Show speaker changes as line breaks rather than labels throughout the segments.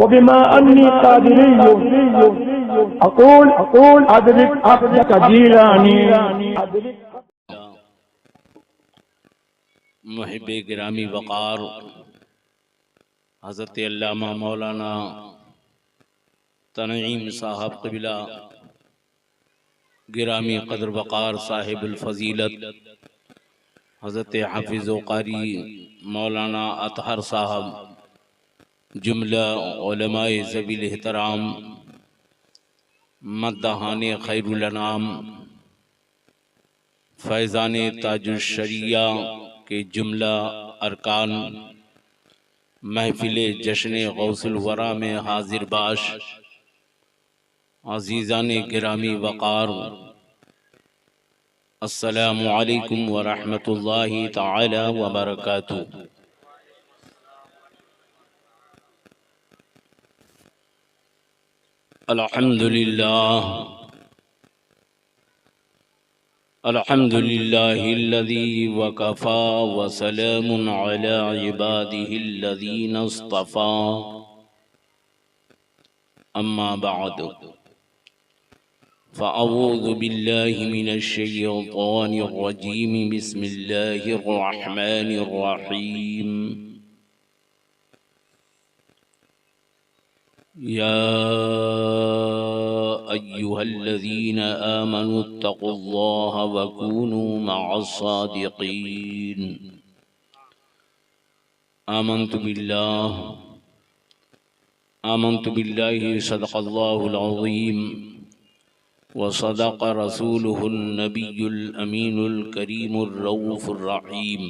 वबिमा अन्नी कादिरिय्युन अक़ूल अदरिक अब्दक जीलानी।
मुहिब्बे गिरामी वक़ार हज़रत अल्लामा मौलाना तनईम साहब क़िबला गिरामी क़द्र वक़ार साहिबुल फ़ज़ीलत हज़रत हाफ़िज़ व क़ारी मौलाना अतहर साहब जुमला उलमाए ज़वील एहतराम मद्दहाने खैरुल अनाम फैज़ाने ताजुश शरिया के जुमला अरकान महफिले जश्न गौसुल वरा में हाजिर बाश अज़ीज़ाने गिरामी वक़ार अस्सलामु अलैकुम व रहमतुल्लाहि तआला व बरकातुहू। अल्हम्दुलिल्लाहिल्लज़ी वकफ़ा व सलामुन अला इबादिहिल्लज़ीना इस्तफ़ा। अम्मा बअद फ़अऊज़ु बिल्लाहि मिनश्शैतानिर्रजीम बिस्मिल्लाहिर्रहमानिर्रहीम। या अय्युहल्लज़ीना आमनुत्तक़ुल्लाह व कूनू मअस्सादिक़ीन। आमन्तु बिल्लाहि सदक़ल्लाहुल अज़ीम व सदक़ रसूलुहुन नबियुल अमीनुल करीमुर रऊफ़ुर रहीम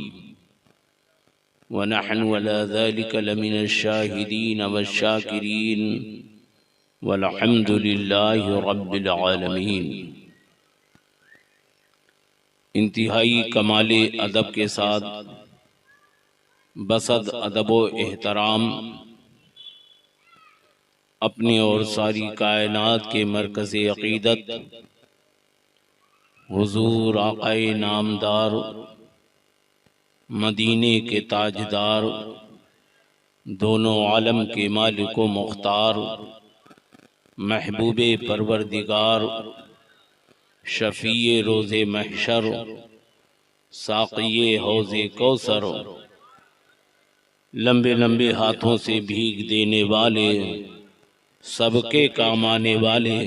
व नहनु अला ज़ालिका लमिनश शाहिदीन वश्शाकिरीन वल्हम्दुलिल्लाहि रब्बिल आलमीन। इंतहाई कमाले अदब के साथ बसद अदब व एहतराम अपनी और सारी कायनात के मरकज़ अक़ीदत हुज़ूर आक़ाए नामदार मदीने के ताजदार दोनों आलम के मालिक व मुख्तार महबूबे परवरदिगार शफ़ीए रोज़े महशर साक़िए हौज़े कौसर लंबे लंबे हाथों से भीग देने वाले सबके काम आने वाले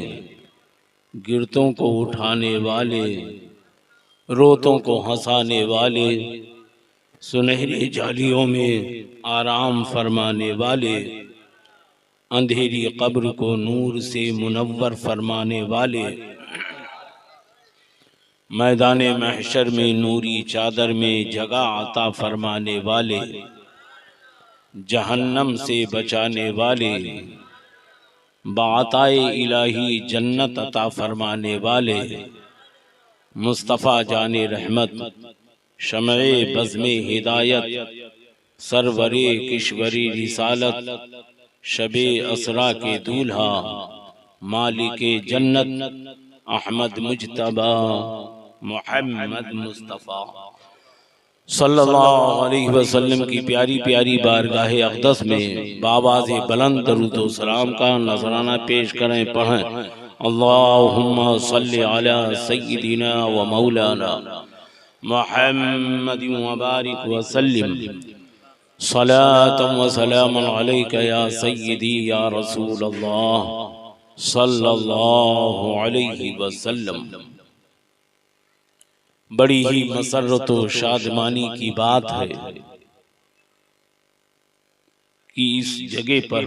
गिरतों को उठाने वाले रोतों को हंसाने वाले सुनहरी जालियों में आराम फरमाने वाले अंधेरी कब्र को नूर से मुनव्वर फरमाने वाले मैदाने महशर में नूरी चादर में जगह अता फरमाने वाले जहन्नम से बचाने वाले बाताए इलाही जन्नत अता फरमाने वाले मुस्तफ़ा जाने रहमत शमए बज़्मे हिदायत सरवरे किश्वरी रिसालत शबे असरा के दूल्हा मालिके जन्नत अहमद मुज्तबा मुहम्मद मुस्तफ़ा सल्लल्लाहु अलैहि वसल्लम की प्यारी प्यारी बारगाह अक़दस में बावाज़े बुलंद दरूद व सलाम का नजराना पेश करें, पढ़ें। अल्लाहुम्मा सल्लि अला सय्यिदिना व मौलाना मुहम्मदिन व बारिक व सल्लिम सलातन व सलामन अलैका या सय्यिदी या रसूलल्लाह सल्लल्लाहु अलैहि वसल्लम। बड़ी ही मसर्रत व शादमानी की बात है कि इस जगह पर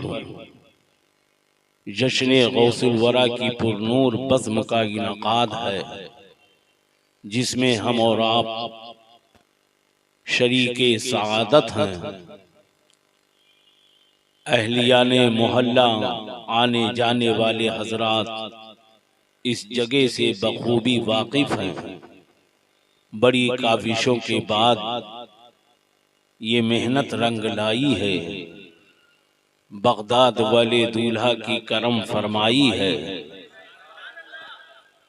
जश्न गौसुल वरा की पुरनूर बज़्म का इनक़ाद है, जिसमें हम और आप शरीके सआदत हैं। अहलियाने मोहल्ला आने जाने वाले हजरात इस जगह से बखूबी वाकिफ हैं। बड़ी काविशों के बाद ये मेहनत रंग लाई है, बगदाद वाले दूल्हा की करम फरमाई है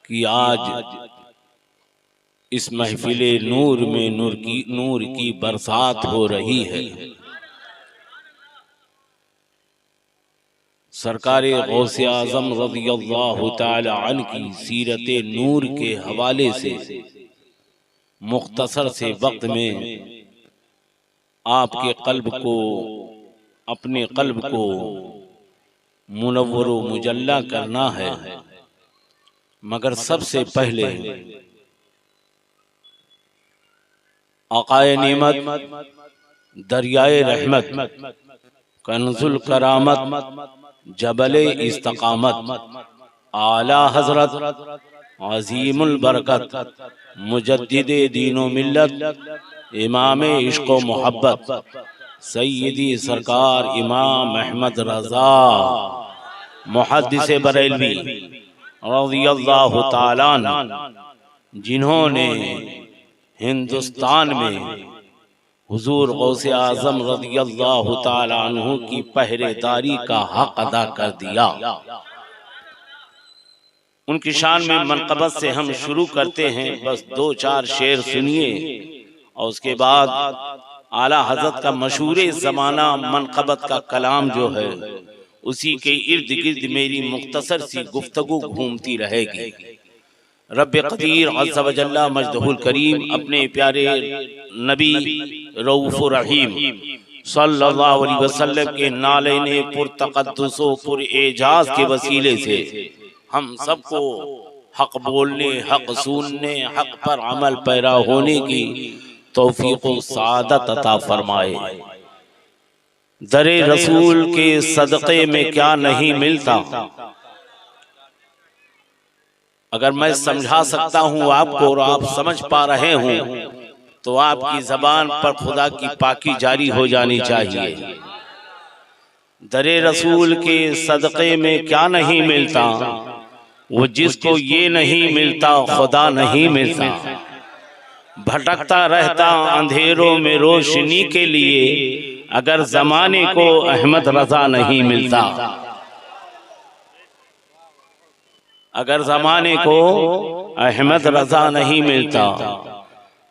कि आज इस महफिले नूर में नूर की बरसात हो रही है। सरकारे गौसे आज़म रज़ियल्लाहु ताला अन्हु की सीरत नूर के हवाले से मुख्तसर से वक्त में आपके कल्ब को, अपने कल्ब को मुनव्वर मुजल्ला करना है। मगर सबसे पहले आकाए नेमत, दरियाए रहमत, कंजुल करामत, जबले इस्तकामत, आला हजरत, अजीमुल बरकत, मुजद्दिदे दीनो मिल्लत, इमाम इश्क़ व मोहब्बत, सैयदी सरकार इमाम अहमद रज़ा मुहद्दिस बरेलवी रज़ियल्लाहु ताला अन्हु, जिन्होंने हिंदुस्तान में हुजूर गौसे आज़म रज़ियल्लाहु ताला अन्हु की पहरेदारी का हक अदा कर दिया। उनकी शान में मनक़बत से हम शुरू करते हैं। बस 2-4 शेर सुनिए और उसके बाद आला हज़रत का मशहूर ज़माना मनक़बत का कलाम जो है उसी के इर्द गिर्द मेरी मुख्तसर सी गुफ्तगू घूमती रहेगी। रब्बे क़दीर अज़्ज़ व जल्ला मजदहुल करीम अपने प्यारे नबी रऊफ़ुर रहीम सल्लल्लाहु अलैहि वसल्लम के नाले पुरतक़द्दुस व पुरएजाज़ के वसीले से हम सबको हक बोलने, हक सुनने, हक पर अमल पैरा होने की तौफीक व सादत अता फरमाए। दरे रसूल के सदक़े में क्या नहीं मिलता। अगर मैं समझा सकता हूँ आपको और आप समझ पा रहे हों तो आपकी ज़बान पर खुदा की पाकी जारी हो जानी चाहिए। दरे रसूल के सदक़े में क्या नहीं मिलता, वो जिसको ये नहीं मिलता खुदा नहीं मिलता। भटकता रहता अंधेरों में रोशनी के लिए, अगर ज़माने को अहमद रज़ा नहीं मिलता। अगर ज़माने को अहमद रज़ा नहीं मिलता,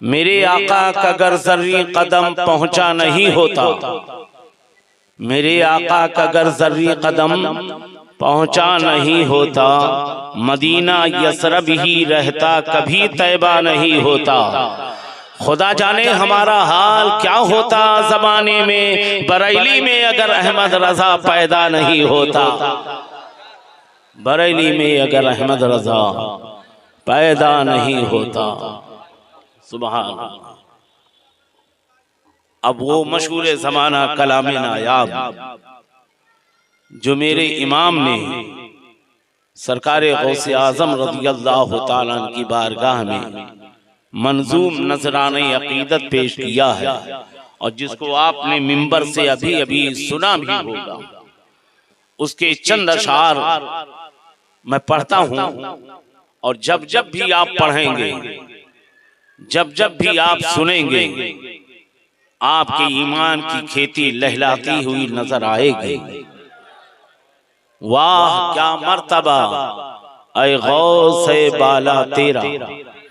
मेरे आका का अगर ज़र्री कदम पहुंचा नहीं होता, मेरे आका का अगर ज़र्री कदम पहुंचा नहीं होता, मदीना यसरब ही रहता, कभी तैबा नहीं होता। खुदा जाने हमारा हाल क्या होता ज़माने में, बरेली में अगर अहमद रज़ा पैदा नहीं होता। बरेली में अगर अहमद रज़ा पैदा नहीं होता। सुभान अल्लाह। अब वो मशहूर ज़माना कलाम नायाब जो मेरे इमाम ने सरकारे गौसे आज़म रज़ियल्लाहु ताला अन्हु की बारगाह में मंजूम नजराने अकीदत पेश किया है और जिसको आपने मिंबर से अभी अभी सुना भी होगा। उसके चंद अशार मैं पढ़ता हूँ और जब जब भी आप पढ़ेंगे, जब जब भी आप सुनेंगे, आपके ईमान की खेती लहलाती हुई नजर आएगी। वाह क्या मर्तबा ऐ गौसे बाला तेरा,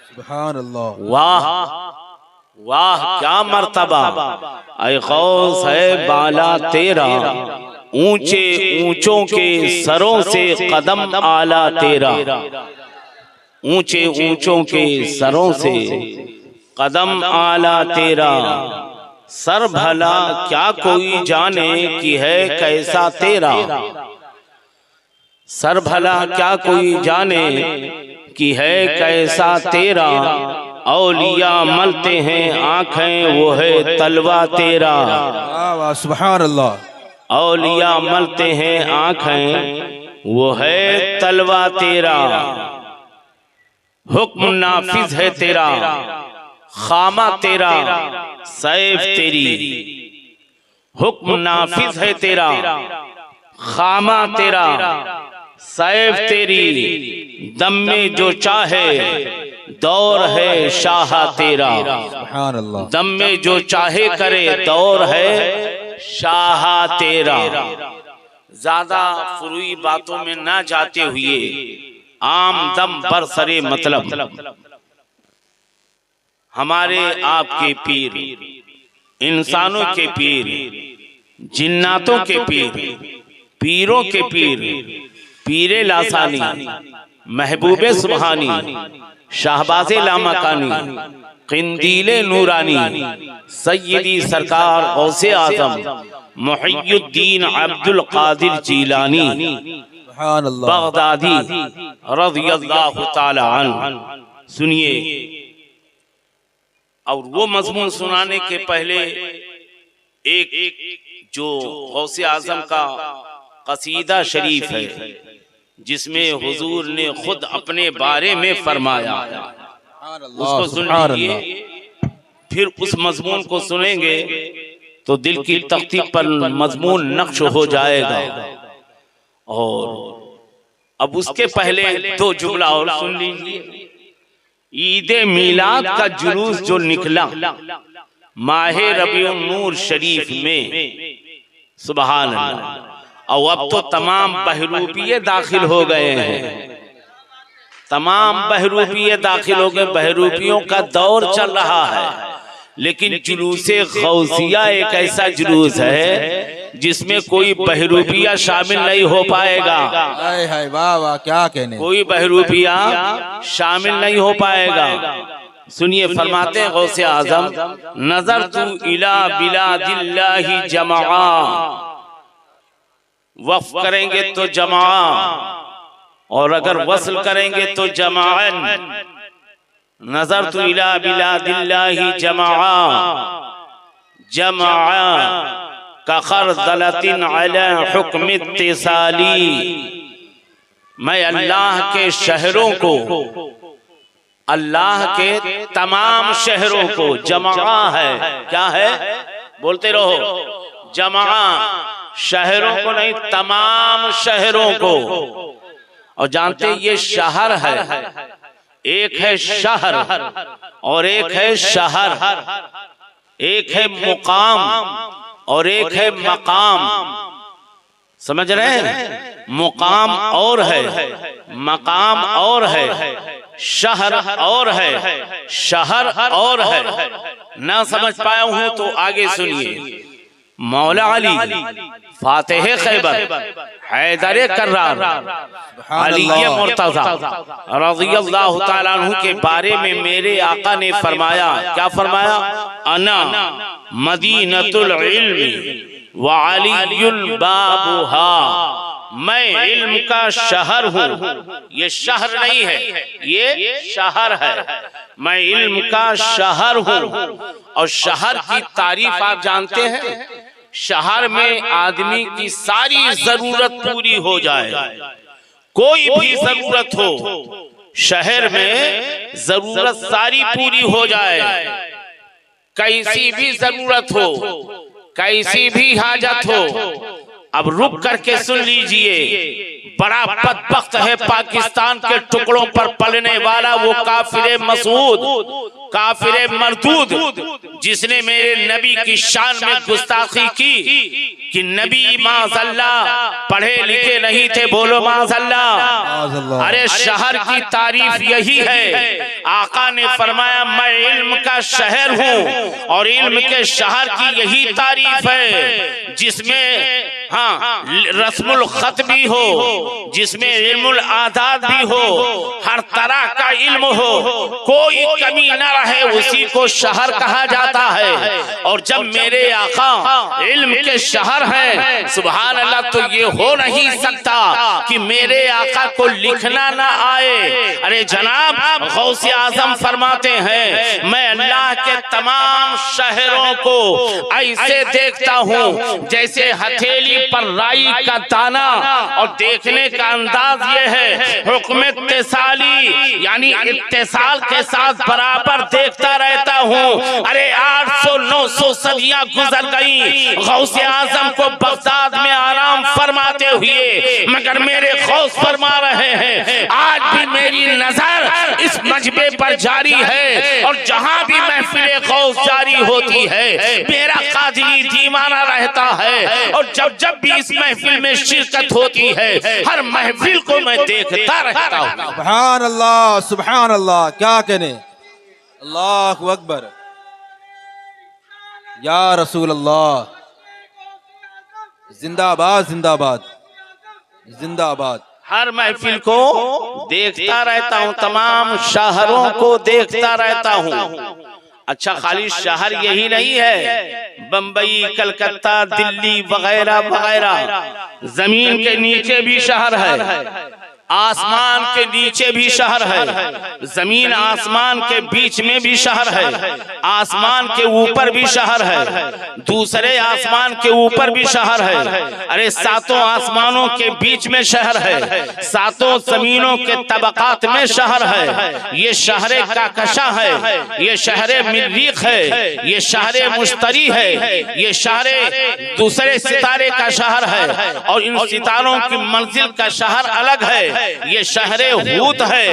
सुभान अल्लाह।
वाह वाह क्या मर्तबा ऐ गौसे बाला तेरा, ऊंचे ऊंचों के सरों से कदम आला तेरा, ऊंचे ऊंचों के सरों से कदम आला तेरा। सर भला क्या कोई जाने कि है कैसा तेरा, सर भला क्या कोई जाने कि है कैसा तेरा। औलिया मलते हैं आंखें वो है तलवा तेरा,
सुभान अल्लाह।
औलिया मलते हैं आंखें वो है तलवा तेरा। हुक्म नाफिज है तेरा, खामा तेरा, सैफ तेरी। हुक्म नाफिज है तेरा, खामा तेरा, सैफ तेरी। दम में जो चाहे दौर है शाह तेरा,
सुभान अल्लाह।
दम में जो चाहे करे दौर है शाह तेरा। ज्यादा फुरुई बातों में ना जाते हुए आम दम बरसरे मतलब हमारे आपके पीर, इंसानों के पीर, जिन्नातों के पीर, पीरों के पीर पीरे लासानी, महबूबे सुबहानी, शाहबाजे लामकानी, क़िंदीले नूरानी, सय्यदी सरकार गौसे आज़म मुहियुद्दीन अब्दुल कादिर जीलानी बगदादी रज़ियल्लाहु ताला अन्हु। सुनिए, और वो मजमून सुनाने के पहले एक जो गौसे आज़म का कसीदा शरीफ है जिसमें हुजूर ने खुद अपने बारे में फरमाया, उसको सुन लीजिए। फिर उस मजमून को सुनेंगे तो दिल की तख्ती पर मजमून नक्श हो जाएगा। और अब उसके पहले दो जुमला और सुन लीजिए। ईद मीलाद का जुलूस जो निकला माहे रबीउन नूर शरीफ में, सुबहान अल्लाह। और अब तो तमाम बहरूपिये दाखिल हो गए हैं, तमाम बहरूपिये दाखिल हो गए, बहरूपियों का दौर चल रहा है। लेकिन जुलूसे गौसिया एक ऐसा जुलूस है जिसमें कोई बहरूपिया शामिल नहीं हो पाएगा।
हाय वाह वाह, क्या कहने,
कोई बहरूपिया शामिल नहीं हो पाएगा। सुनिए, फरमाते हैं गौसे आजम, नजर तू इला बिलादिल्लाहि जमा, वक्फ करेंगे तो जमा, और अगर वस्ल करेंगे तो जमाअन। नजर तू इला बिलादिल्लाहि जमा, जमा का खरदलतिन अला हुक्म इत्तिसाली। मैं अल्लाह के शहरों को, अल्लाह के तमाम शहरों को, जमा है, क्या है बोलते रहो, जमा, शहरों को नहीं, तमाम शहरों को। और जानते ये शहर है, एक है शहर और एक है शहर, एक है मुकाम और एक है मकाम। समझ रहे हैं? मुकाम और है, मकाम और है, शहर और है, शहर और है। ना समझ पाया हूं तो आगे सुनिए। मौला अली फातिह खैबर हैदर कर्रार अली मुर्तज़ा रज़ियल्लाहु ताला अन्हु के बारे में मेरे आका ने फरमाया, क्या फरमाया? अना मदीनतुल इल्मी व अलीयुल बाबुहा। मैं इल्म का शहर हूँ। ये शहर नहीं है, ये शहर है। मैं इल्म का शहर हूँ। और शहर की तारीफ आप जानते हैं, शहर में आदमी की सारी जरूरत पूरी हो जाए। कोई भी जरूरत हो, शहर में जरूरत सारी पूरी हो जाए। कैसी भी जरूरत हो, कैसी भी हाजत हो। अब रुक करके सुन लीजिए। बड़ा बदबख्त है पाकिस्तान के टुकड़ों पर पलने वाला वो काफिर मसूद, काफिर मरदूद, जिसने मेरे नबी की शान में गुस्ताखी की कि नबी माज़अल्लाह पढ़े लिखे नहीं थे। बोलो माज़अल्लाह। अरे शहर की तारीफ यही है। आका ने फरमाया मैं इल्म का शहर हूँ, और इल्म के शहर की यही तारीफ है जिसमें रस्मुल खत भी हो, जिसमें इल्मुल आदाद भी हो, हर तरह का इल्म हो, कोई कमी न रहे, उसी को शहर कहा जाता है। और जब मेरे आका इल्म के शहर हैं, सुभान अल्लाह, तो ये हो नहीं सकता कि मेरे आका को लिखना ना आए। अरे जनाब, गौसे आजम फरमाते हैं मैं अल्लाह के तमाम शहरों को ऐसे देखता हूँ जैसे हथेली पर राई का दाना। और देखने का अंदाज ये है, हुक्म इत्तिसाली, यानी इत्तिसाल के साथ बराबर देखता रहता हूँ। अरे 800-900 सदियां गुजर गई गौसे आजम को बगदाद में आराम फरमाते हुए, मगर मेरे गौस फरमा रहे हैं आज भी मेरी नजर इस मजबे पर जारी है। और जहाँ भी महफिल गौस जारी होती है, मेरा कादिरी दीवाना रहता है। और जब जब भी इस महफिल में शिरकत होती है, हर महफिल को मैं देखता रहता हूँ।
सुभान अल्लाह, सुभान अल्लाह, क्या कहने। अल्लाहु अकबर, या रसूल अल्लाह, जिंदाबाद जिंदाबाद। जिंदाबाद।
हर महफिल को देखता रहता हूँ, तमाम शहरों को देखता रहता हूँ। अच्छा, खाली शहर यही नहीं है, बम्बई, कलकत्ता, दिल्ली वगैरह वगैरह, जमीन के नीचे भी शहर है, आसमान के नीचे भी शहर है, जमीन आसमान के बीच में भी शहर है, आसमान के ऊपर भी शहर है, दूसरे आसमान के ऊपर भी शहर है। अरे सातों आसमानों के बीच में शहर है, सातों जमीनों के तबकात में शहर है। ये शहरे काकशा है, ये शहरे मिर्रीख है, ये शहरे मुश्तरी है, ये शहरे दूसरे सितारे का शहर है, और इन सितारों की मंजिल का शहर अलग है। ये शहरे हूत है,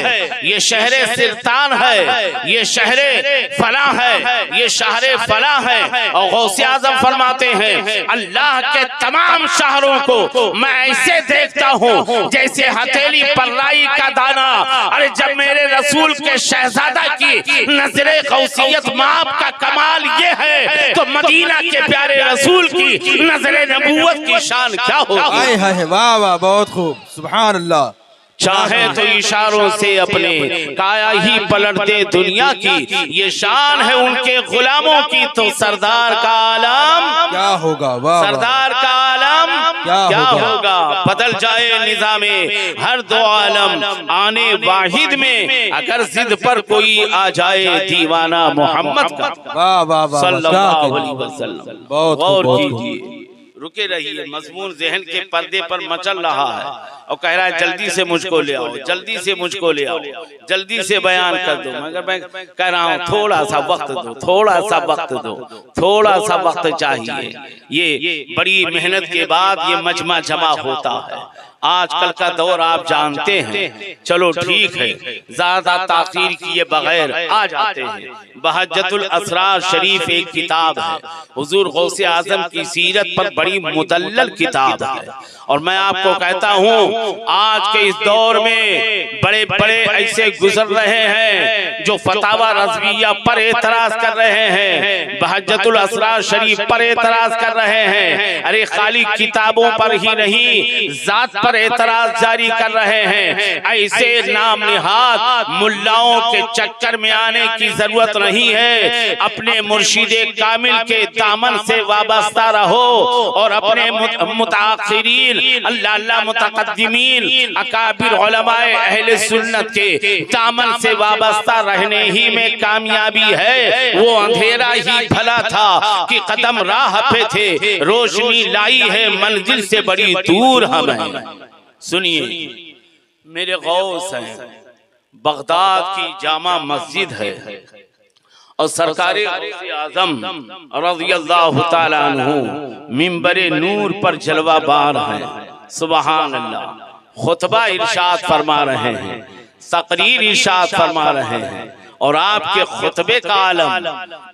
ये शहरे सिरतान है, ये शहरे फला है, ये शहरे फला है। और गौसे आजम फरमाते हैं, अल्लाह के तमाम शहरों को मैं ऐसे देखता हूँ जैसे हथेली पर राई का दाना। अरे जब मेरे रसूल के शहजादा की नजरे गौसियत माप का कमाल ये है, तो मदीना के प्यारे रसूल की नजरे नबूवत की शान क्या होगी।
वाह वाह, बहुत खूब, सुभान अल्लाह।
चाहे तो इशारों से अपने काया ही पलट दे दुनिया की, ये शान है उनके गुलामों की। तो सरदार का आलम
क्या होगा, वाह,
सरदार का आलम क्या होगा। बदल जाए निज़ामे हर दो आलम, आने वाहिद में अगर जिद पर कोई आ जाए दीवाना मोहम्मद का,
वाह वाह वाह,
सल्लल्लाहु अलैहि वसल्लम। गौर कीजिए, रुके रहिए, मजमून जहन के पर्दे पर मचल रहा है और कह रहा है जल्दी से मुझको ले आओ, जल्दी से मुझको ले आओ, जल्दी से बयान कर दो। मगर मैं कह रहा हूँ थोड़ा सा वक्त दो, थोड़ा सा वक्त दो, थोड़ा सा वक्त चाहिए। ये बड़ी मेहनत के बाद ये मजमा जमा होता है। आजकल का दौर आप जानते हैं, चलो ठीक है, ज्यादा ताखीर किए बगैर आ जाते हैं। बहज्जतुल असरार शरीफ एक किताब है, हुजूर गौसे आजम की सीरत पर बड़ी मुदल्लल किताब है। और मैं आपको कहता हूँ, आज के इस दौर में बड़े बड़े ऐसे गुजर रहे हैं जो फतावा रज़विया पर एतराज कर रहे हैं, बहज्जतुल असरार शरीफ पर एतराज कर रहे हैं। अरे खाली किताबों पर ही नहीं, जात पर एतराज जारी कर रहे हैं। ऐसे नाम निहाद मुल्लाओं के चक्कर में आने की जरूरत नहीं है। अपने मुर्शिदे कामिल के दामन से वाबस्ता रहो और अपने मुताखिरीन अल्लाह मुतकद्दिमीन अकाबिर उलमाए अहले सुन्नत के दामन से वाबस्ता रहने ही में कामयाबी है। वो अंधेरा ही भला था कि कदम राह पे थे, रोशनी लाई है मंजिल से बड़ी दूर हमें। सुनिए, मेरे गौस हैं, बगदाद की जामा मस्जिद है और सरकारे आजम रज़ियल्लाहु ताला अन्हु मिंबरे नूर पर जलवा बार हैं। सुबहान अल्लाह। खुतबा इरशाद फरमा रहे हैं, तकरीर इरशाद फरमा रहे हैं, और आपके खुतबे का आलम,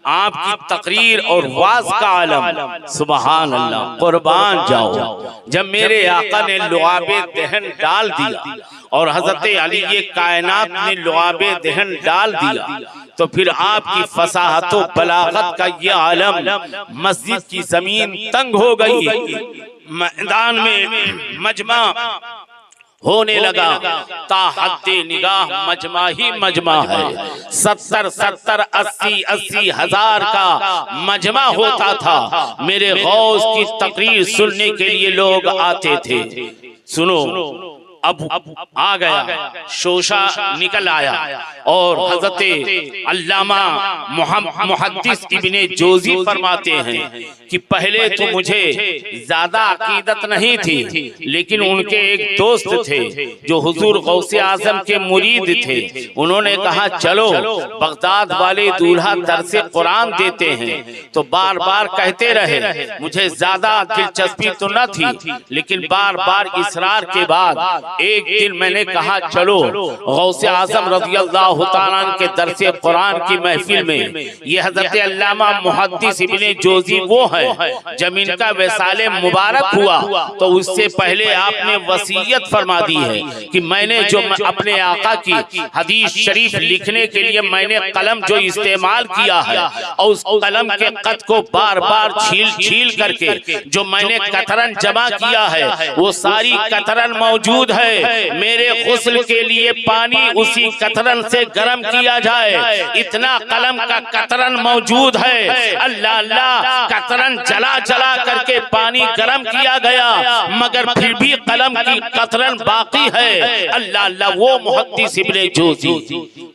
आपकी तकरीर और वाज का आलम, सुबहान अल्लाह, कुर्बान जाओ। जब मेरे आका ने लुआबे दहन डाल दिया और हजरत अली ये कायनात ने लुआबे दहन डाल दिया, तो फिर आपकी फसाहत व बलागत का ये आलम, मस्जिद की जमीन तंग हो गई, मैदान में मजमा होने लगा। ताहद्दे निगाह मजमा ही मजमा है। 70 80 हजार का मजमा होता था। मेरे गौस की तकरीर सुनने के लिए लोग आते थे। सुनो, अब आ गया, शोशा निकल आया और हजरत अल्लामा मुहद्दिस इब्ने जोजी फरमाते हैं कि पहले तो मुझे ज्यादा अकीदत नहीं थी, लेकिन उनके एक दोस्त थे जो हुजूर गौसे आजम के मुरीद थे। उन्होंने कहा चलो बगदाद वाले दूल्हा दरसे कुरान देते हैं, तो बार बार कहते रहे। मुझे ज्यादा दिलचस्पी तो न थी, लेकिन बार बार इसरार के बाद एक दिन मैंने कहा चलो गौसे आजम रज़ियल्लाहु ताला के दरसे कुरान की महफिल में, ये हजरत अल्लामा मुहद्दिस इब्ने जोजी वो है जब इनका वसाले मुबारक हुआ तो उससे पहले आपने वसीयत फरमा दी है कि मैंने जो अपने आका की हदीस शरीफ लिखने के लिए मैंने कलम जो इस्तेमाल किया है और उस कलम के कत को बार बार छील करके जो मैंने कतरन जमा किया है वो सारी कतरन मौजूद है। मेरे गुस्ल के लिए पानी उसी कतरन से गर्म किया जाए, इतना कलम का कतरन मौजूद है। अल्लाह अल्लाह, कतरन जला जला करके पानी गर्म किया गया मगर फिर भी कलम की कतरन बाकी है। अल्लाह अल्लाह, वो मुहद्दिस इब्ने जोजी,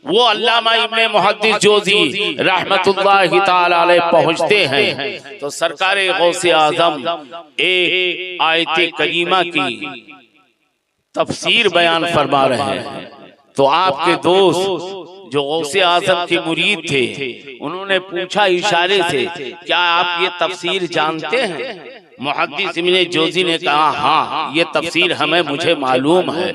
वो अल्लामा इब्ने मुहद्दिस जोजी रहमतुल्लाहि ताला अलैह पहुंचते हैं तो सरकारे गौसे आजम एक आयत करीमा की तफसीर बयान फरमा रहे हैं। तो आपके दोस्त जो गौसे आजम के मुरीद थे उन्होंने पूछा इशारे से, क्या आप ये तफसीर जानते हैं? मुहद्दिस इब्ने जोजी ने कहा हाँ, ये तफसीर हमें मुझे मालूम है।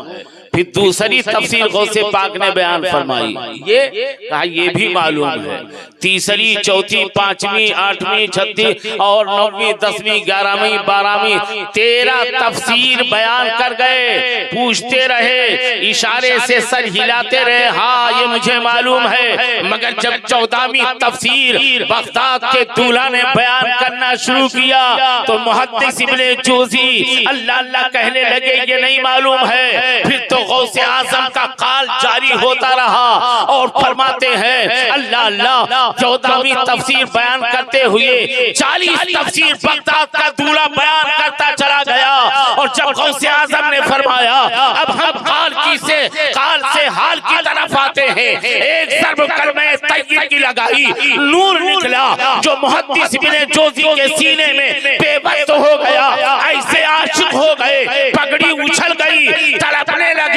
फिर दूसरी तफसीर गौसे पाक ने बयान फरमाई, ये कहा ये भी मालूम है। तीसरी, चौथी, पांचवी, आठवीं, छठी और नौवीं, 10वीं, 11वीं, 12वीं 13 तफसीर बयान कर गए। पूछते रहे, इशारे से सर हिलाते रहे, हाँ ये मुझे मालूम है। मगर जब 14वीं तफसीर बगदाद के दूल्हा ने बयान करना शुरू किया तो मुहद्दिस इब्ने जोजी अल्लाह अल्लाह कहने लगे, ये नहीं मालूम है। फिर तो गौसे आजम का काल जारी होता रहा और फरमाते हैं अल्लाह अल्लाह, 14वीं तफसीर बयान करते हुए 40 तफसीर बगदाद का दूल्हा बयान करता चला गया। और जब गौसे आजम ने फरमाया अब हम काल से हाल की तरफ आते हैं, एक ज़र्ब कलमे तय्यब की लगाई, नूर निकला जो मुहद्दिस इब्ने जोजी के सीने में बेबस हो गया। ऐसे आशिक हो गए, पगड़ी उछल गई, तड़पने लगे।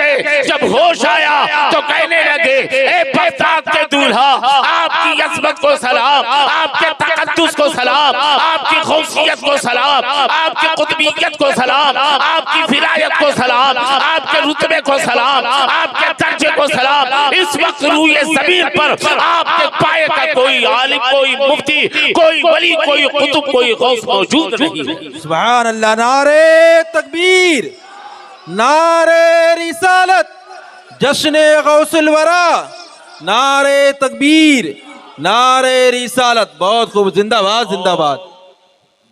जब होश आया तो कहने लगे, ए बगदाद के दूल्हा, आपकी अज़मत को सलाम, आपके तक़द्दुस को सलाम, आपकी गौसियत को सलाम, आपकी कुतुबियत को सलाम, आपकी विलायत को सलाम, आपके रुतबे को सलाम, आपके दर्जे को सलाम। इस वक्त रूए ज़मीन पर आपके पाए का कोई आलिम, कोई मुफ्ती, कोई वली, कोई कुतुब, कोई गौस मौजूद नहीं है।
सुभान अल्लाह, नारे तकबीर, नारे रिसालत, जश्ने गौसुल वरा, नारे तकबीर, नारे रिसालत। बहुत खूब, जिंदाबाद जिंदाबाद।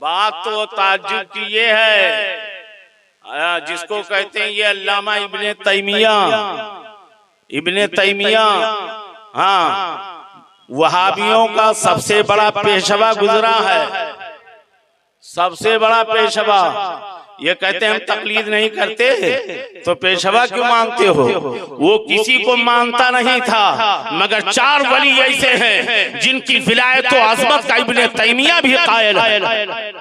बात तो ताज्जुब की ये है, जिसको कहते हैं ये अल्लामा इब्ने तैमिया, हाँ, वहाबियों का सबसे बड़ा पेशवा गुजरा है, सबसे बड़ा पेशवा। ये कहते हैं हम तकलीद नहीं करते तो पेशवा क्यों मानते हो? वो किसी को मानता नहीं था मगर 4 वली ऐसे हैं जिनकी विलायत तो आज़मत का इब्ने तैमिया भी कायल है,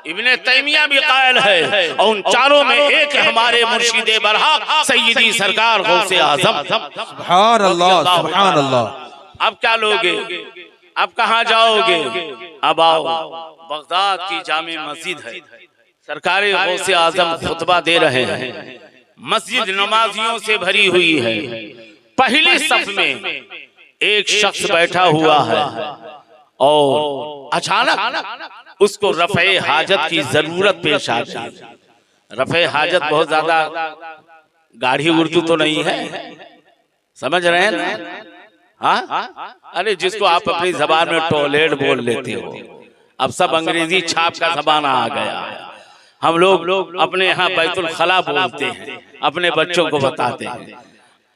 इब्ने तैमिया भी कायल है। और उन चारों में एक हमारे मुर्शिदे बरहक सैयदी सरकार गौसे आज़म।
सुभान अल्लाह, सुभान अल्लाह।
अब क्या लोगे? अब कहाँ जाओगे? अब आओ, बगदाद की जामे मस्जिद है, सरकारे गौसे आजम खुतबा दे रहे हैं, मस्जिद नमाजियों से भरी हुई है। पहली सफ में एक शख्स बैठा हुआ है और अचानक उसको रफ़े हाजत की जरूरत पेश आ गई। रफ़े हाजत बहुत ज्यादा गाढ़ी उर्दू तो नहीं है, समझ रहे हैं ना? हाँ, अरे जिसको आप अपनी जबान में टॉयलेट बोल लेते हो, अब सब अंग्रेजी छाप का जमाना आ गया है। हम लोग अपने यहाँ बैतुल खला बोलते हैं, अपने बच्चों को बताते हैं,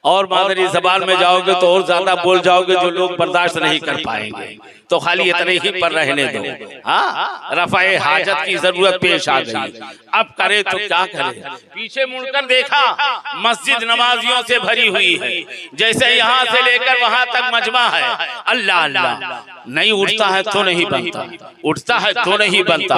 और मादरी जबान में जाओगे तो और ज्यादा बोल जाओगे जो लोग बर्दाश्त नहीं कर पाएंगे, तो खाली इतने ही पर रहने दो। हाँ, रफ़ाए हाजत की जरूरत पेश आ गई, अब करे तो क्या करे? पीछे मुड़कर देखा, मस्जिद नमाजियों से भरी हुई है, जैसे यहाँ से लेकर वहां तक मजमा है। अल्लाह अल्लाह नहीं उठता है तो नहीं बनता, उठता है तो नहीं बनता,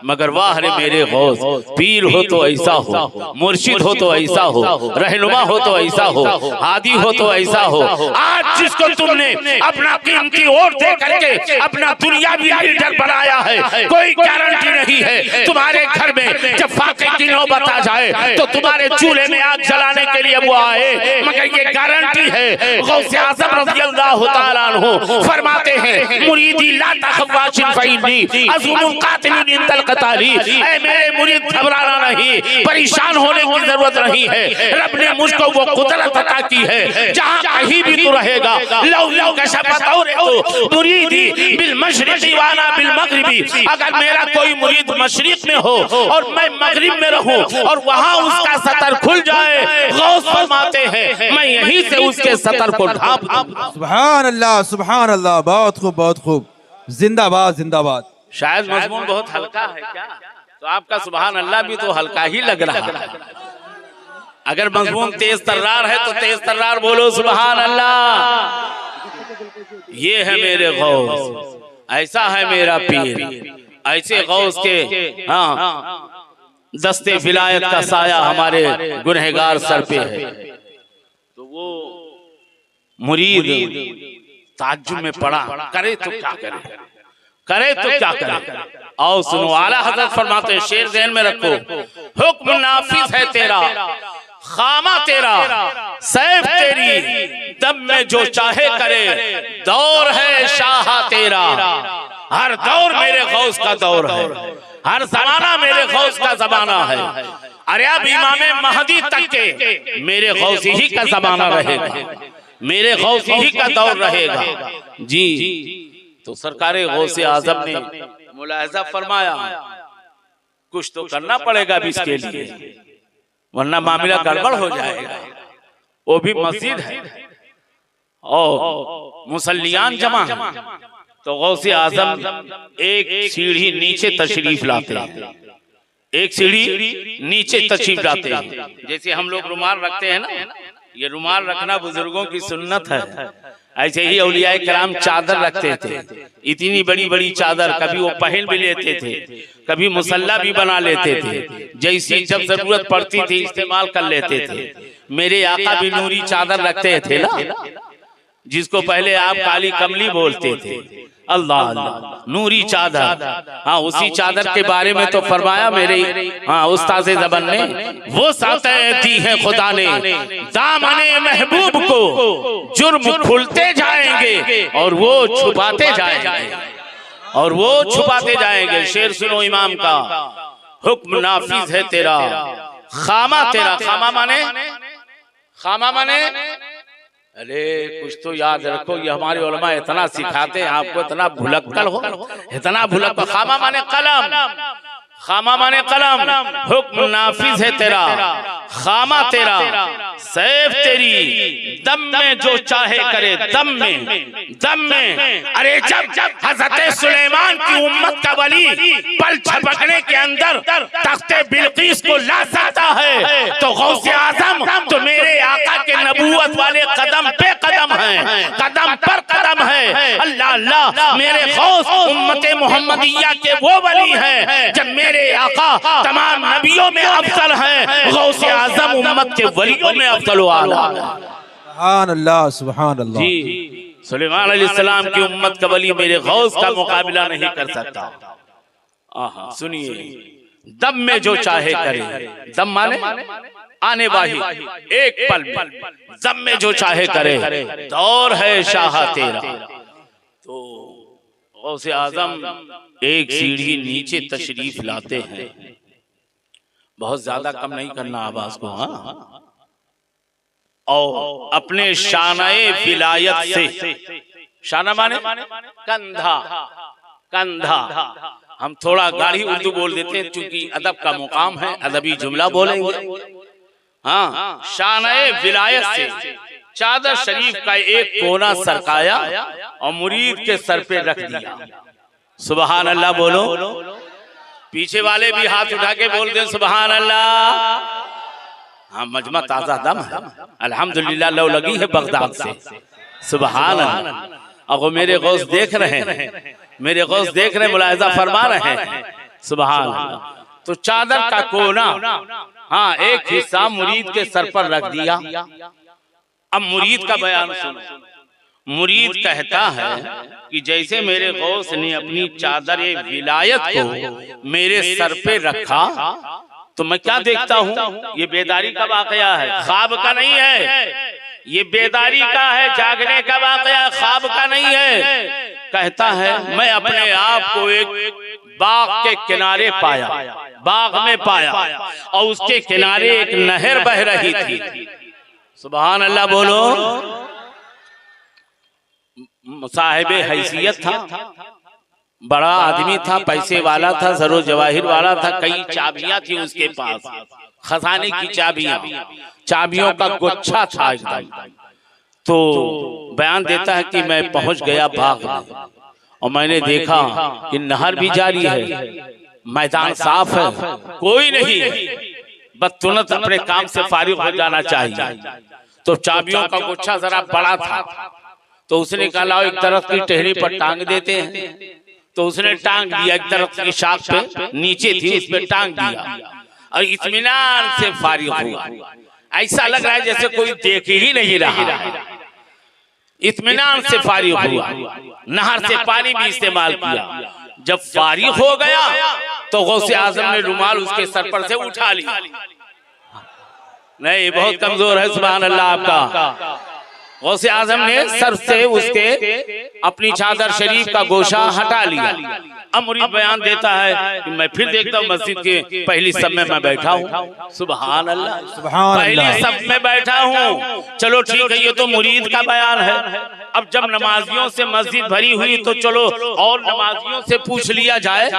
मगर वाह रे मेरे गौस, पीर हो तो ऐसा हो, मुर्शिद हो तो ऐसा हो, रहनुमा हो तो ऐसा हो, हादी हो तो ऐसा हो। आज जिसको तुमने अपना कीमती वोट दे करके अपना दुनियावी लीडर बनाया है, कोई गारंटी नहीं है तुम्हारे घर में जब फाके की नौबत आ जाए तो तुम्हारे चूल्हे में आग जलाने के लिए वो आए, मगर ये गारंटी है। गौसे आज़म रज़ियल्लाहु तआला अन्हु फरमाते हैं मुरीदी ला तखवाशिन फइन्नी अज़ुमुल कातिलिन इंदल क़ताली, ऐ मेरे मुरीद घबराना नहीं, परेशान होने की जरूरत नहीं है। रब ने मुझको वो कुदरत अता की है जहां कहीं भी तू रहेगा। लौ लौ कशफत औरतु मुरीदी बिल मशरिक़ी व अना बिल मग़रिबी, अगर मेरा कोई मुरीद मशरिक़ में हो और मैं मगरिब में रहूं और वहां उसका सतर खुल जाए, गौस फरमाते हैं मैं यहीं से उसके सतर को ढांप दूंगा।
सुभान अल्लाह, सुभान अल्लाह, बहुत खूब, बहुत खूब, जिंदाबाद, जिंदाबाद।
शायद मजमून बहुत हल्का है क्या, तो आपका सुभान अल्लाह भी तो हल्का ही लग रहा है। अगर मजमून तेज तर्रार है तो तेज तर्रार बोलो सुभान अल्लाह। ये है मेरे गौस, ऐसा है मेरा पीर, ऐसे गौस के हाँ दस्ते विलायत का साया हमारे गुनहगार सर पे है। तो वो मुरीद ताज्जुब में पड़ा, करे तो क्या करे, करे तो क्या करे। आओ सुनो, आला हजरत फरमाते हैं, शेर ज़हन में रखो, हुक्म नाफिज है तेरा, खामा तेरा, सैफ तेरी, दम में जो चाहे करे, दौर है शाह तेरा। हर दौर मेरे गौस का दौर है, हर जमाना मेरे गौस का जमाना है। अरे अब इमाम महदी तक के मेरे गौस ही का जमाना रहेगा, मेरे गौस ही का दौर रहेगा जी। तो सरकारे गौसे आजम ने मुलाहिजा फरमाया कुछ तो करना पड़ेगा भी इसके लिए, वरना मामला गड़बड़ हो जाएगा। वो भी मस्जिद है और मुसल्लियान जमा, तो गौसे आजम एक सीढ़ी नीचे तशरीफ लाते हैं, एक सीढ़ी नीचे तशरीफ लाते हैं। जैसे हम लोग रुमाल रखते हैं ना, ये रुमाल रखना बुजुर्गों की सुन्नत है, ऐसे ही औलियाए किराम चादर रखते थे, इतनी बड़ी बड़ी चादर, कभी वो पहन भी लेते थे, कभी मुसल्ला भी बना लेते थे, जैसी जब जरूरत पड़ती थी इस्तेमाल कर लेते थे। मेरे आका भी नूरी चादर रखते थे ना, जिसको पहले आप काली कमली बोलते थे। अल्लाह अल्लाह, नूरी चादर, हाँ उसी चादर के बारे में तो फरमाया मेरे हाँ उस्ताद ज़बान ने, वो सातें दी है खुदा ने दामने महबूब को, जुर्म खुलते जाएंगे और वो छुपाते जाएंगे, और वो छुपाते जाएंगे। शेर सुनो इमाम का, हुक्म नाफिज है तेरा, खामा तेरा, खामा माने, खामा माने, अरे कुछ तो याद रखो, ये हमारे उलमा इतना सिखाते हैं आपको, इतना भुलक्कड़ हो, इतना भुलक्कड़। खामा माने कलम, खामा माने कलम, हुक्म नाफिज है तेरा, खामा तेरा, सैफ तेरी, दम में जो चाहे करे, दम में, दम में। अरे जब हजरत सुलेमान की उम्मत का वली पल झपकने के अंदर तख्ते बिल्किस को ला सकता है, तो गौसे आजम तो मेरे आका के नबूवत वाले कदम पे कदम है, कदम पर कदम है। अल्लाह अल्लाह, मेरे गौस उम्मत मुहम्मदिया के वो वली हैं जब मेरे आका तमाम नबियों में अफजल हैं, गौसे आजम उम्मत के वलियों में अफजल वाला।
सुभान अल्लाह, सुभान अल्लाह
जी। सुलेमान अलैहिस्सलाम की उम्मत का वली मेरे गौस का मुकाबला नहीं कर सकता। आहा सुनिए, दम में जो चाहे करे, दम माने आने वाही, एक पल में, दम में जो चाहे करे, दौर है शाह तेरा। तो गौसे आजम एक सीढ़ी नीचे तशरीफ लाते हैं, बहुत ज्यादा कम नहीं करना आवाज को, हाँ, और अपने शानाए विलायत से, शाना माने कंधा, कंधा, हम थोड़ा गाढ़ी उर्दू बोल देते हैं क्योंकि अदब का मुकाम है, अदबी जुमला बोलेंगे। हाँ, शानाए विलायत से चादर शरीफ का एक कोना सरकाया और मुरीद के सर पे रख दिया। सुभान अल्लाह बोलो, पीछे वाले भी हाथ उठा के बोल दे सुभान अल्लाह। हाँ, मजमा ताजा दम है, अल्हम्दुलिल्लाह लौ लगी है बगदाद से। सुभान अल्लाह, अब वो मेरे गौस देख रहे हैं, मेरे गौस देख रहे, मुलाहिजा फरमा रहे हैं। सुभान अल्लाह। तो चादर का कोना, हाँ, एक हिस्सा मुरीद के सर पर रख दिया। अब मुरीद का बयान सुनो। मुरीद कहता है कि जैसे मेरे गौस ने अपनी चादर विलायत को मेरे सर पे रखा, तो मैं क्या देखता हूँ, ये बेदारी का वाकया है, ख्वाब का नहीं है। ये बेदारी का है, जागने का वाकया, ख्वाब का नहीं है। कहता है मैं अपने आप को एक बाग के किनारे पाया, बाग में पाया, और उसके किनारे एक नहर बह रही थी। सुभान अल्लाह बोलो। साहिब हैसियत था, बड़ा आदमी था, पैसे वाला था, जरो जवाहिर वाला था, कई चाबियां थी उसके पास, खजाने की चाबियां, चाबियों का गुच्छा था एकदम। तो बयान देता है कि मैं पहुंच गया बाग में और मैंने देखा कि नहर भी जारी है, मैदान साफ है, कोई नहीं है, बस तुरंत अपने काम से फारिग हो जाना चाहिए। तो चाबियों का गुच्छा जरा बड़ा था, तो उसने कहा लाओ एक दरख्त की टहनी पर टांग देते हैं। तो उसने टांग दिया, एक दरख्त की शाख पे नीचे थी, उस पे टांग दिया और इत्मीनान से फारिग हुआ। ऐसा लग रहा है जैसे कोई देख ही नहीं रहा, इत्मीनान से फारिग हुआ। नहर से पानी भी इस्तेमाल किया। जब फारिग हो गया तो गौसे आजम ने रुमाल उसके सर पर से उठा लिया। नहीं, बहुत कमजोर है सुभान अल्लाह आपका। गौसे आजम ने सर से उसके अपनी चादर शरीफ का गोशा हटा लिया। अब मुरीद बयान देता है कि मैं फिर देखता हूँ मस्जिद के पहली सब में मैं बैठा हूँ। सुभान अल्लाह, पहली सब में बैठा हूँ। चलो ठीक है, ये तो मुरीद का बयान है। अब जब नमाजियों से मस्जिद भरी हुई तो चलो और नमाजियों से पूछ लिया जाए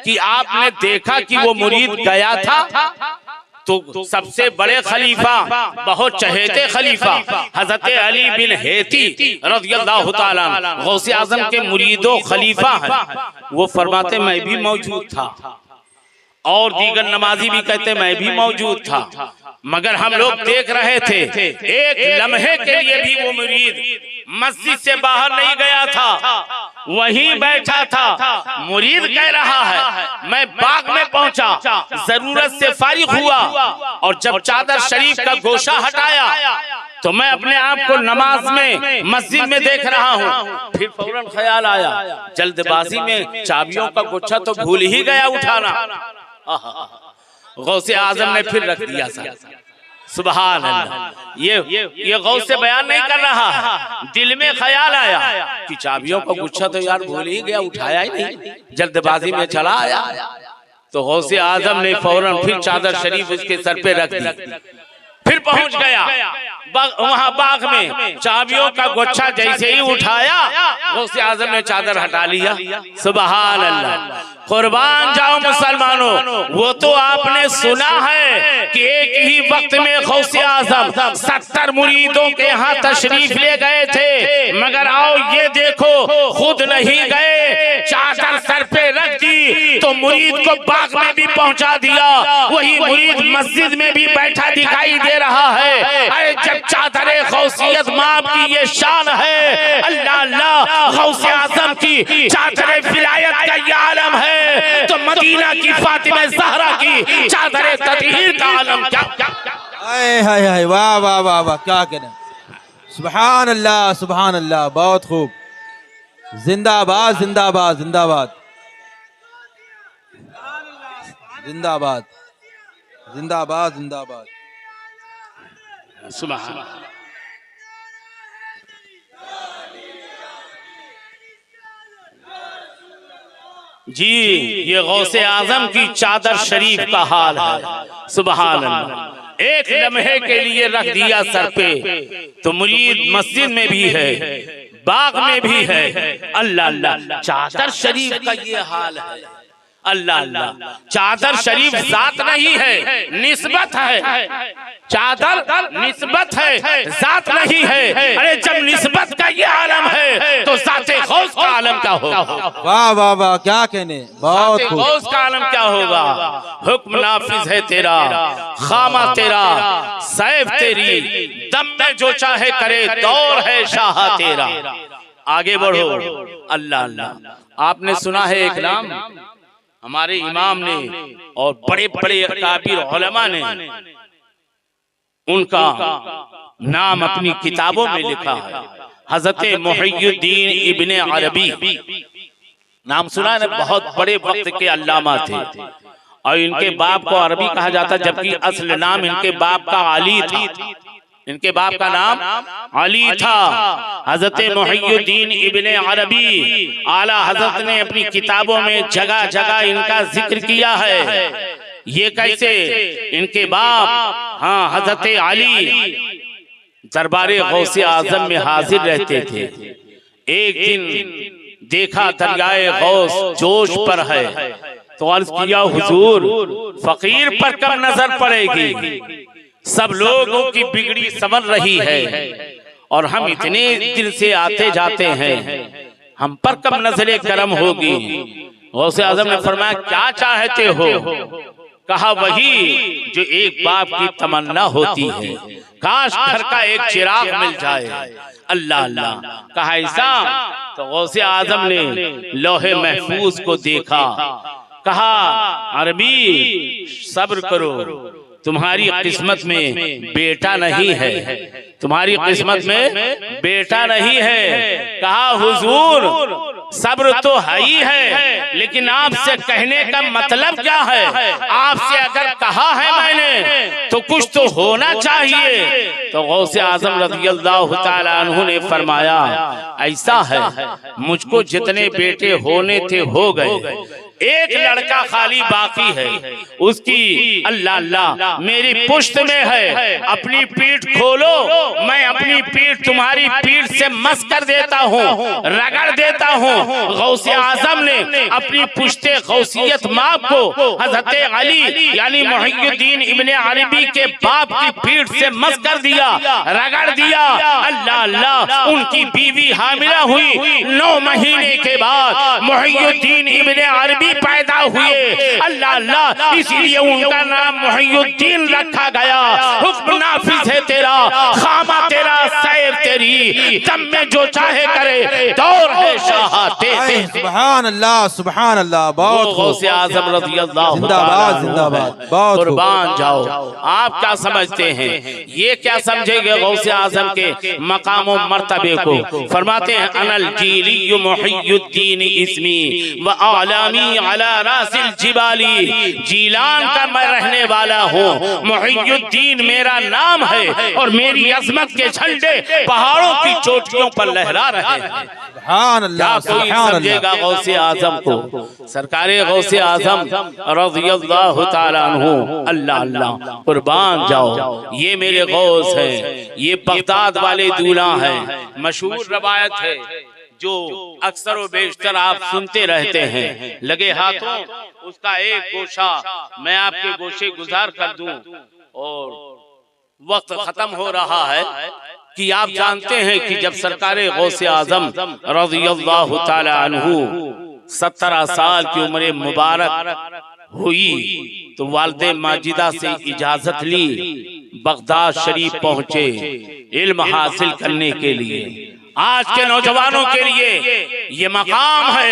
कि आपने देखा कि वो मुरीद गया था? तो सबसे बड़े खलीफा, बहुत चहेते खलीफा हजरत अली बिन हेती रज़ियल्लाहु ताला गौसे आजम के मुरीदो खलीफा है, वो फरमाते मैं भी मौजूद था, और दीगर नमाजी भी कहते मैं भी मौजूद था, मगर हम लोग देख रहे थे एक लम्हे के लिए भी वो मुरीद मस्जिद से बाहर नहीं गया था, वहीं बैठा था। मुरीद कह रहा है मैं बाग में पहुंचा, जरूरत से फारिग हुआ, और जब चादर शरीफ का गोशा हटाया तो मैं अपने आप को नमाज में मस्जिद में देख रहा हूँ। फिर फौरन ख्याल आया, जल्दबाजी में चाबियों का गुच्छा तो भूल ही गया उठाना। गौसे आजम ने फिर रख दिया सर। सुभान अल्लाह। ये गौस से बयान नहीं कर रहा, दिल में ख्याल आया कि चाबियों का गुच्छा तो यार भूल ही गया, उठाया ही नहीं, जल्दबाजी में चला आया। तो गौसे आजम ने फौरन फिर चादर शरीफ उसके सर पे रख दी। फिर पहुंच गया वहां बाग में, चाबियों का गुच्छा जैसे ही उठाया गौसे आजम ने चादर हटा लिया। सुभान अल्लाह। कुर्बान जाओ मुसलमानों, वो तो आपने सुना है कि एक ही वक्त में गौसे आजम 70 मुरीदों के यहाँ तशरीफ ले गए थे, मगर आओ ये देखो खुद नहीं गए, चादर सर पे रख दी तो मुरीद को बाग में भी पहुंचा दिया, वही मुरीद मस्जिद में भी बैठा दिखाई दे रहा है। अरे जब चादरे गौसियत माप की ये शान है, अल्लाह अल्लाह, गौसे आजम की चादरे विलायत का ये आलम है, तो मदीना की फातिमा ज़हरा की चादरे तत्हीर का आलम क्या?
हाय हाय हाय, वाह वाह वाह वाह, क्या कहना। सुभान अल्लाह सुभान अल्लाह, बहुत खूब। जिंदाबाद जिंदाबाद जिंदाबाद जिंदाबाद जिंदाबाद जिंदाबाद।
सुभान जी, ये गौसे आजम की चादर शरीफ का हाल है। सुभान अल्लाह। एक लम्हे के लिए रख दिया सर पे तो मुरीद मस्जिद में भी है, बाग में भी है। अल्लाह अल्लाह, चादर शरीफ का ये हाल है। अल्लाह अल्लाह, चादर शरीफ जात नहीं है, निस्बत है। चादर निस्बत है, जात नहीं है। अरे जब निस्बत का ये आलम है तो जाते गौस का आलम क्या होगा?
वाह वाह वाह, क्या कहने, बहुत खूब।
गौस का आलम क्या होगा? हुक्म नाफिज है तेरा, खामा तेरा, सैफ तेरी, दम में जो चाहे करे, दौर है शाह तेरा। आगे बढ़ो। अल्लाह अल्लाह। आपने सुना है एक नाम हमारे इमाम ने और बड़े बड़े काबिर उलमा ने उनका नाम अपनी किताबों में लिखा है, हजरत मुहियुद्दीन इब्ने अरबी। नाम सुना है ना, बहुत बड़े वक्त के अल्लामा थे और इनके बाप को अरबी कहा जाता, जबकि असल नाम इनके बाप का अली था। इनके बाप का नाम अली था। हजरत मुहियुद्दीन इब्ने अरबी आला हजरत ने अपनी किताबों में जगह जगह इनका जिक्र किया है। ये कैसे? इनके बाप हाँ हजरत अली दरबारे गौसे आजम में हाजिर रहते थे। एक दिन देखा दरियाए गौस जोश पर है, तो अर्ज किया हुजूर फकीर पर कब नजर पड़ेगी? सब लोगों की बिगड़ी संवर रही है और हम इतने दिल से आते जाते हैं, हम पर कब नजरे करम होगी? गौसे आजम ने फरमाया क्या चाहते हो? कहा वही जो एक बाप की तमन्ना होती है, काश घर का एक चिराग मिल जाए। अल्लाह अल्लाह। कहा ऐसा? तो गौसे आजम ने लोहे महफूज को देखा, कहा अरबी सब्र करो, तुम्हारी किस्मत में बेटा नहीं है, तुम्हारी किस्मत में बेटा नहीं है। कहा हुजूर सब्र तो है ही है, लेकिन आपसे कहने का मतलब क्या है? आपसे अगर कहा है मैंने तो कुछ तो होना चाहिए। तो गौसे आजम रज़ियल्लाहु ताला अन्हु ने फरमाया ऐसा है, मुझको जितने बेटे होने थे हो गए, एक लड़का खाली बाकी है, उसकी अल्लाह अल्लाह मेरी पुश्त में है, अपनी पीठ खोलो, मैं अपनी पीठ तुम्हारी पीठ से मस कर देता हूँ, रगड़ देता हूँ। गौसे आजम ने अपनी पुश्ते गौसियत माप को हजरत अली यानी मुहियुद्दीन इब्ने अरबी के बाप की पीठ से मस कर दिया, रगड़ दिया। अल्लाह अल्लाह। उनकी बीवी हामिला हुई, 9 महीने के बाद मुहियुद्दीन इब्ने अरबी पैदा हुए। अल्लाह अल्लाह। इसीलिए उनका नाम मुहियुद्दीन रखा गया। हुक्म नाफिज है तेरा, खामा तेरा, सैर तेरी, दम में जो चाहे करे, दौर है शाह तेरे।
सुभान अल्लाह सुभान अल्लाह। बहुत
गौसे आजम रज़ियल्लाहु
जिंदाबाद जिंदाबाद। बहुत
कुर्बान जाओ। आप क्या समझते हैं? ये क्या समझेंगे गौसे आजम के मकाम और मर्तबे को? फरमाते हैं अनल जीली मुहियुद्दीन इस्मी व आलामी अला रासिल जिबाली। जीलान का मैं रहने वाला हूँ, मुहियुद्दीन मेरा नाम है और मेरी अजमत के झंडे पहाड़ों की चोटियों पर लहरा रहे हैं। क्या कोई समझेगा गौसे आजम को? सरकारे गौसे आजम रज़ियल्लाहु ताला अन्हु। अल्लाह अल्लाह। कुर्बान जाओ। ये मेरे गौस हैं, ये बगदाद वाले दूल्हा हैं। मशहूर रवायत है जो अक्सर व बेशतर आप सुनते रहते हैं, लगे हाथों उसका एक गोशा मैं आपके गोशे गुजार कर दूं। और वक्त खत्म हो रहा है कि आप जानते हैं कि जब सरकारे गौसे आजम रज़ियल्लाहु ताला अन्हु 17 साल की उम्र मुबारक हुई तो वालिदे माजिदा से इजाजत ली, बगदाद शरीफ पहुंचे इल्म हासिल करने के लिए। आज के नौजवानों के लिए ये मकाम है,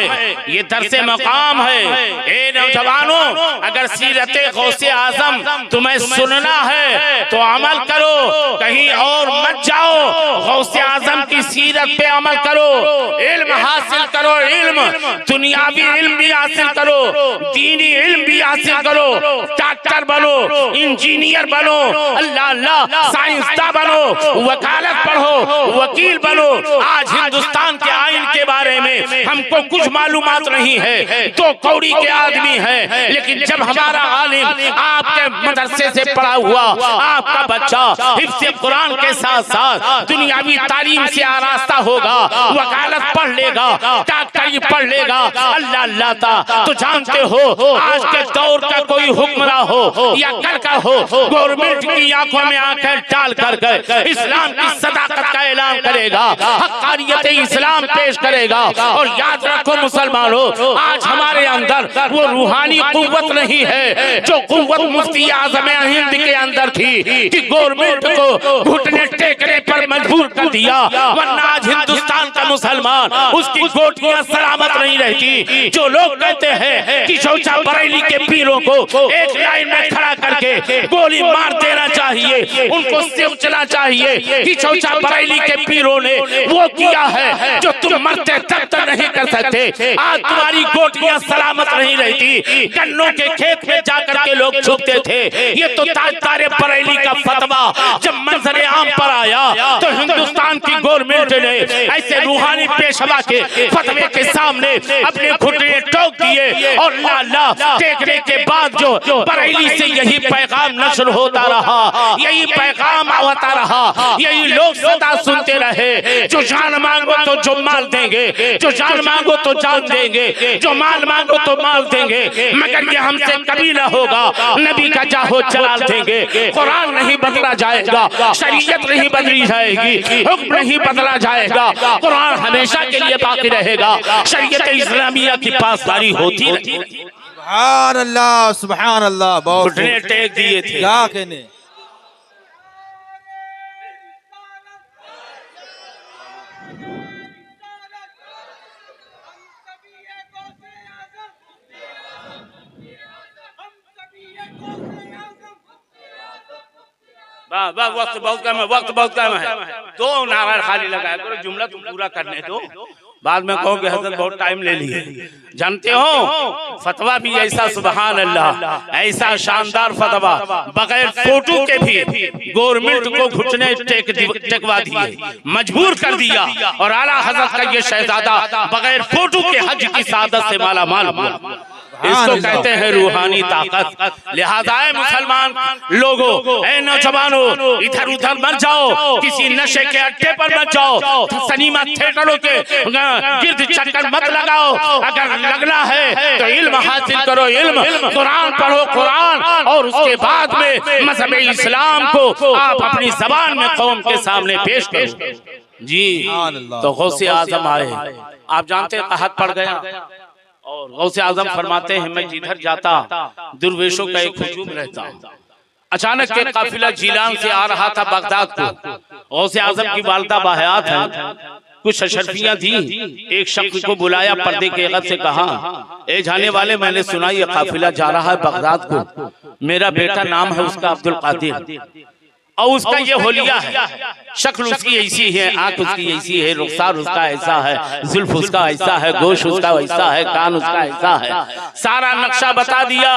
ये दरसे मकाम है। ए नौजवानों, अगर सीरत गौसे आजम तुम्हें सुनना है तो अमल करो, कहीं और मत जाओ। गौसे आजम की सीरत पे अमल करो, इल्म हासिल करो, इल्म दुनियावी इल्म भी हासिल करो, दीनी इल्म भी हासिल करो। डॉक्टर बनो, इंजीनियर बनो, अल्लाह अल्लाह, साइंसदान बनो, वकालत पढ़ो, वकील बनो। आज हिंदुस्तान के आइन के बारे में हमको कुछ मालूमात नहीं है, 2 कौड़ी के आदमी है, लेकिन जब हमारा आलिम आपके मदरसे से पढ़ा हुआ आपका बच्चा हिफ्ज़ कुरान के साथ साथ दुनियावी तालीम से आरास्ता होगा, वकालत पढ़ लेगा, डॉक्टरी पढ़ लेगा, अल्लाह अल्लाह ता, तो जानते हो आज के दौर का कोई हुक्मरान हो या कल का हो, गवर्नमेंट की आंखों में आंखें डाल कर इस्लाम की सदाकत का ऐलान करेगा, हक़ानियत इस्लाम पेश करेगा, और याद रखो मुसलमानों, आज हमारे अंदर वो रूहानी कुव्वत नहीं है जो कुव्वत मुफ्ती आज़म हिंद के अंदर थी कि गवर्नमेंट को घुटने टेकने पर मजबूर कर दिया, वरना आज हिंदुस्तान का मुसलमान उसकी गोटियां सलामत नहीं रहती। जो लोग कहते हैं कि शौचा बरेली के पीरों को एक लाइन में खड़ा करके गोली मार देना चाहिए, उनको सोचना चाहिए कि शौचा बरेली के पीरों ने वो किया है जो तुम मरते तब तक नहीं कर सकते। आज तुम्हारी गोटियां सलामत नहीं रहती। गन्नों के खेत में जाकर के लोग छुपते थे। ये तो ताजदारे बरेली का फतवा जब मंजरे आम पर आया तो हिंदुस्तान की गवर्नमेंट ने ऐसे रूहानी पेशवा के फतवे के सामने अपने घुटने ठोक दिए और लाला टेकने के बाद जो बरेली से यही पैगाम नशर होता रहा, यही पैगाम आता रहा, यही लोग सदा सुनते रहे। जो जान मांगो तो जो माल देंगे, जो जान मांगो तो जान देंगे, जो माल मांगो तो माल देंगे, मगर ये हमसे कभी ना होगा। नबी का चाहो चला देंगे। कुरान नहीं बदला जाएगा, शरीयत नहीं बदली जाएगी, हुक्म नहीं बदला जाएगा। कुरान हमेशा के लिए बाकी रहेगा। शरीयत इस्लामिया की पासदारी होती रहेगी।
सुभान अल्लाह, सुभान अल्लाह। बहुत
घुटने टेक दिए थे।
क्या कहने।
वक्त बहुत कम है, वक्त बहुत कम है। दो नारा खाली लगाया करो, जुमला तुम पूरा करने दो, बाद में कहो कि हजरत बहुत टाइम ले लिए। जानते हो फतवा भी ऐसा, सुभान अल्लाह, ऐसा शानदार फतवा बगैर फोटो के भी गवर्नमेंट को घुटने टेकवा दिए, मजबूर कर दिया। और आला हजरत का ये शहजादा बगैर फोटो के हज की सादत से माला माल हुआ। इसको कहते हैं रूहानी ताकत। लिहाजा मुसलमान लोगों, ए नौजवानों, इधर उधर मत जाओ, किसी नशे के अड्डे पर मत जाओ, सिनेमा थिएटरों के गिर्द चक्कर मत लगाओ। अगर लगना है तो इल्म हासिल करो, इल्म, कुरान पढ़ो, कुरान, और उसके बाद में मजहब इस्लाम को आप अपनी जबान में कौम के सामने पेश करो। जी तो गौसे आजम आए, आप जानते हैं कहत पड़ गया, और गौसे आजम फरमाते हैं मैं जिधर जाता दुर्वेशों का एक हुजूम रहता। अचानक के काफिला जीलान से आ रहा था बगदाद को। गौसे आजम की वालिदा बाहयात है, कुछ अशरफियां थी। एक शख्स को बुलाया, पर्दे के गद से कहा, ए जाने वाले, मैंने सुना ये काफिला जा रहा है बगदाद को, मेरा बेटा नाम है उसका अब्दुल कादिर, और उसका ये होलिया है, शक्ल उसकी ऐसी है, आंख उसकी ऐसी है, रुखसार उसका ऐसा है, जुल्फ उसका ऐसा है, गोश उसका वैसा है, कान उसका ऐसा है, सारा नक्शा बता दिया।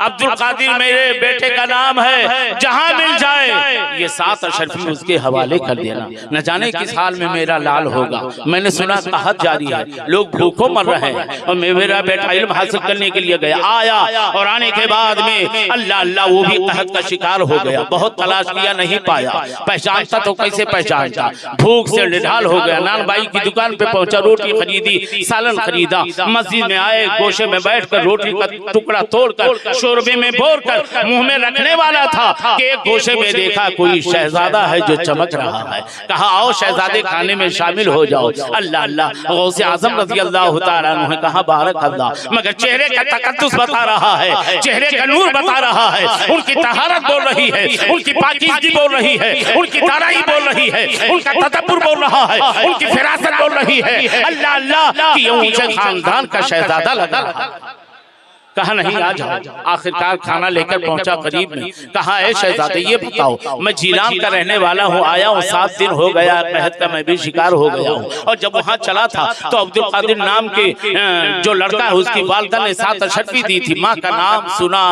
अब्दुल कादिर मेरे बेटे का नाम है, जहां मिल जाए ये 7 अशरफी उसके हवाले कर देना, न जाने किस हाल में मेरा लाल होगा। मैंने सुना कहत जारी है, लोग भूखों मर रहे हैं, और मेरा बेटा इल्म हासिल करने के लिए गया, आया, और आने के बाद में अल्लाह अल्लाह वो भी कहत का शिकार हो गया। बहुत तलाश किया, नहीं पाया, पहचानता तो कैसे पहचानता, भूख से निढाल हो गया। नान बाई की दुकान पे पहुंचा, रोटी खरीदी, सालन खरीदा, मस्जिद में आए, गोशे में बैठकर रोटी का टुकड़ा तोड़कर शोरबे में बोरकर मुंह में रखने वाला था कि एक गोशे में देखा कोई शहजादा है जो चमक रहा है। कहा आओ शहजादे खाने में शामिल हो जाओ। अल्लाह अल्लाह, गौसे आजम रज़ी अल्लाह तआला अन्हु ने कहा बारक अल्लाह, मगर चेहरे का तकद्दुस बता रहा है, चेहरे का नूर बता रहा है, उनकी तहारत बोल रही है, उनकी पाकीज़गी बोल रही है, उनकी ताराई बोल रही है, उनका तदब्बुर बोल रहा है, उनकी फिरासत बोल रही है। अल्लाह अल्लाह कि ऊंचे खानदान का शहजादा लगा रहा। कहा नहीं आ जाओ। आखिरकार खाना लेकर पहुंचा करीब में, कहा है शहजादे ये बताओ, मैं जीलान का रहने वाला हूँ, आया हूँ 7 दिन हो गया, कहत का मैं भी शिकार हो गया हूँ। और जब वहाँ चला था तो अब्दुल कादिर नाम के जो लड़का है उसकी वालिदा ने 7 अशरफी दी थी। माँ का नाम सुना,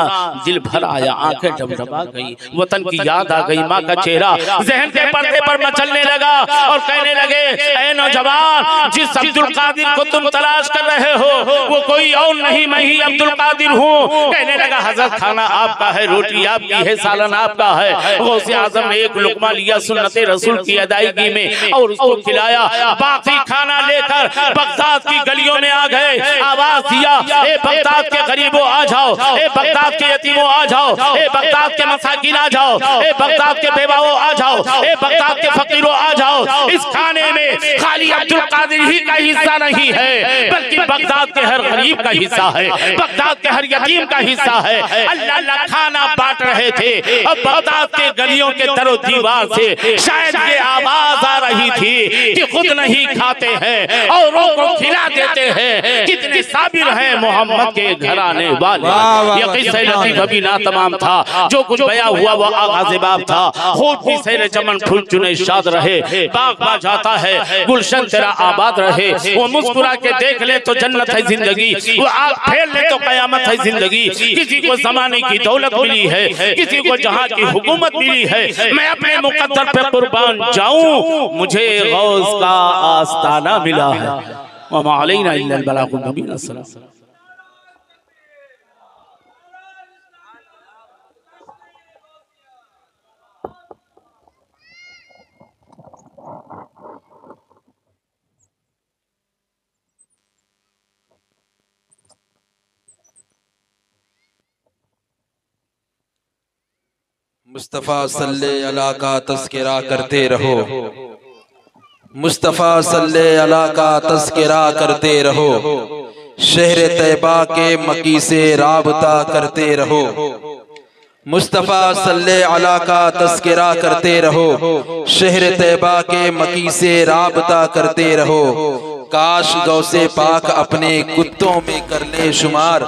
दिल भर आया, आंखें डबडबा गई, वतन की याद आ गई, माँ का चेहरा जहन के पर्दे पर मचलने लगा और कहने लगे ऐ नौजवान, जिस अब्दुल कादिर को तुम तलाश कर रहे हो वो कोई और नहीं, मैं ही अब्दुल कादिर कादिर हूँ। कहने लगा हजरत खाना आपका है, रोटी आपकी है, सालन आपका है। गौसे आजम ने एक लुकमा लिया सुन्नते रसूल की अदायगी में और उसको खिलाया। बाकी खाना लेकर बगदाद की गलियों में आ गए, आवाज दिया, ए बगदाद के गरीबों आ जाओ, ए बगदाद के यतीमों आ जाओ, ए बगदाद के मसाकिन आ जाओ, ए बगदाद के बेवाओं आ जाओ, ए बगदाद के फकीरों आ जाओ। इस खाने में खाली अब्दुल कादिर ही का हिस्सा नहीं है, बल्कि बगदाद के हर गरीब का हिस्सा है, बगदाद के हर यतीम का हिस्सा है। अल्लाह अल्लाह खाना बांट रहे थे और बगदाद के गलियों के दरो दीवार से शायद ये आवाज आ रही थी कि खुद नहीं खाते हैं औरों को खिला देते हैं। कितने साबिर हैं मोहम्मद के घराने वाले। ये किस्सा लतीफ अभी ना तमाम था, जो कुछ बया हुआ वो आगाज़ बाब था। खूब भी सैर चमन फूल चुने शाद रहे, बाग बा जाता है, गुलशन तेरा आबाद रहे। वो मुस्कुरा के देख ले तो जन्नत है जिंदगी, वो आग फेर ले तो कयामत है जिंदगी। किसी को जमाने की दौलत मिली है, किसी को जहां की हुकूमत मिली है। मैं अपने मुकद्दर पे कुर्बान जाऊं, मुझे गौस का आस्ताना मिला है। व मा अलैना इल्ला अल बलागुल मुबीन। अस्सलाम।
मुस्तफ़ा सल्ले अला का तज़किरा करते रहो, मुस्तफ़ा सल्ले अला का तज़किरा करते रहो, शहर तैबा के मकी से राबता करते रहो। मुस्तफ़ा सल्ले अला का तज़किरा करते रहो, शहर तैबा के मकी से राबता करते रहो। काश गौसे पाक अपने कुत्तों में कर ले शुमार,